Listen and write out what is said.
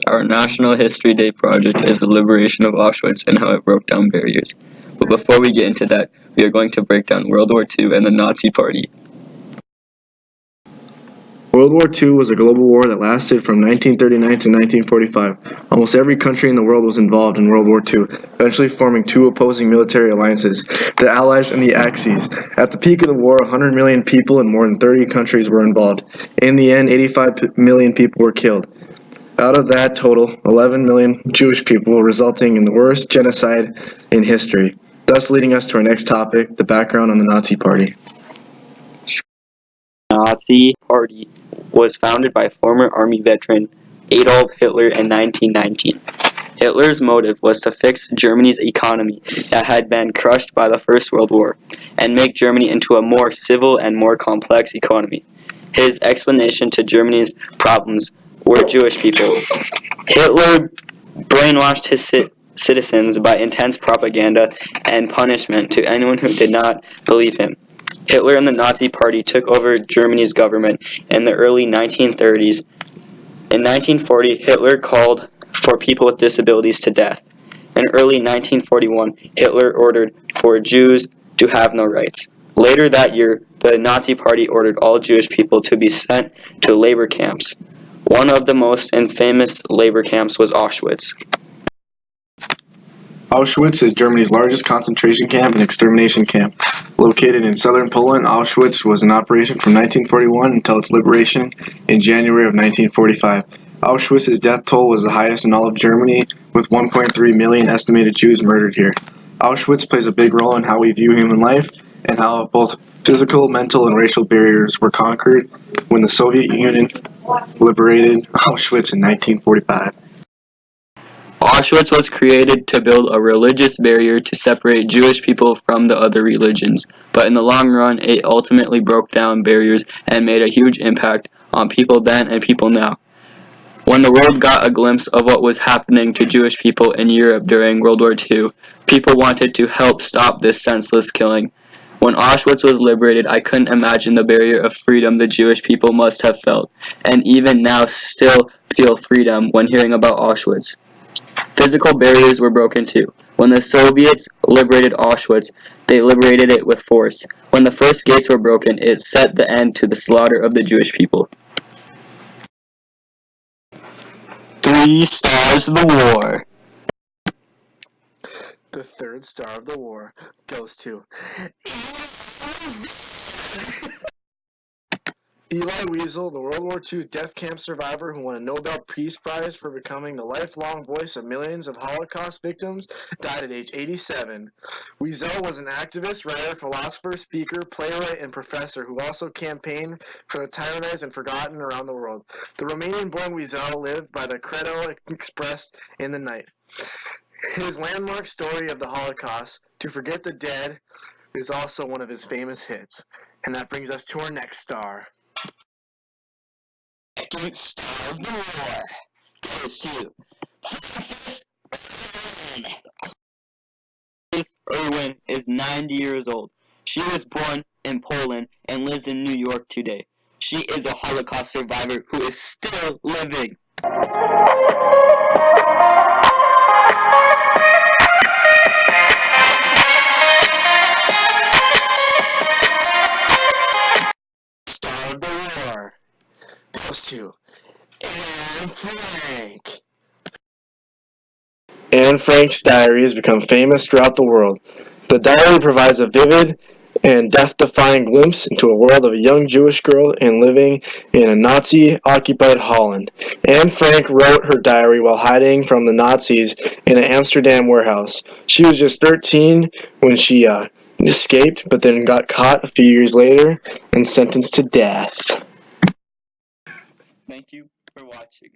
Our National History Day project is the liberation of Auschwitz and how it broke down barriers. But before we get into that, we are going to break down World War II and the Nazi Party. World War II was a global war that lasted from 1939 to 1945. Almost every country in the world was involved in World War II, eventually forming two opposing military alliances, the Allies and the Axis. At the peak of the war, 100 million people in more than 30 countries were involved. In the end, 85 million people were killed. Out of that total, 11 million Jewish people, resulting in the worst genocide in history. Thus leading us to our next topic, the background on the Nazi Party. Nazi Party was founded by former army veteran Adolf Hitler in 1919. Hitler's motive was to fix Germany's economy that had been crushed by the First World War and make Germany into a more civil and more complex economy. His explanation to Germany's problems were Jewish people. Hitler brainwashed his citizens by intense propaganda and punishment to anyone who did not believe him. Hitler and the Nazi Party took over Germany's government in the early 1930s. In 1940, Hitler called for people with disabilities to death. In early 1941, Hitler ordered for Jews to have no rights. Later that year, the Nazi Party ordered all Jewish people to be sent to labor camps. One of the most infamous labor camps was Auschwitz. Auschwitz is Germany's largest concentration camp and extermination camp. Located in southern Poland, Auschwitz was in operation from 1941 until its liberation in January of 1945. Auschwitz's death toll was the highest in all of Germany, with 1.3 million estimated Jews murdered here. Auschwitz plays a big role in how we view human life and how both physical, mental, and racial barriers were conquered when the Soviet Union liberated Auschwitz in 1945. Auschwitz was created to build a religious barrier to separate Jewish people from the other religions, but in the long run, it ultimately broke down barriers and made a huge impact on people then and people now. When the world got a glimpse of what was happening to Jewish people in Europe during World War II, people wanted to help stop this senseless killing. When Auschwitz was liberated, I couldn't imagine the barrier of freedom the Jewish people must have felt, and even now still feel freedom when hearing about Auschwitz. Physical barriers were broken too. When the Soviets liberated Auschwitz, they liberated it with force. When the first gates were broken, it set the end to the slaughter of the Jewish people. 3 stars of the war. The third star of the war goes to Eli Wiesel, the World War II death camp survivor who won a Nobel Peace Prize for becoming the lifelong voice of millions of Holocaust victims, died at age 87. Wiesel was an activist, writer, philosopher, speaker, playwright, and professor who also campaigned for the tyrannized and forgotten around the world. The Romanian-born Wiesel lived by the credo expressed in the night. His landmark story of the Holocaust, To Forget the Dead, is also one of his famous hits. And that brings us to our next star. Second star of the war goes to Princess Erwin. Princess Erwin is 90 years old. She was born in Poland and lives in New York today. She is a Holocaust survivor who is still living. Star of the war goes to Anne Frank. Anne Frank's diary has become famous throughout the world. The diary provides a vivid and death-defying glimpse into a world of a young Jewish girl and living in a Nazi-occupied Holland. Anne Frank wrote her diary while hiding from the Nazis in an Amsterdam warehouse. She was just 13 when she escaped, but then got caught a few years later and sentenced to death. Thank you for watching.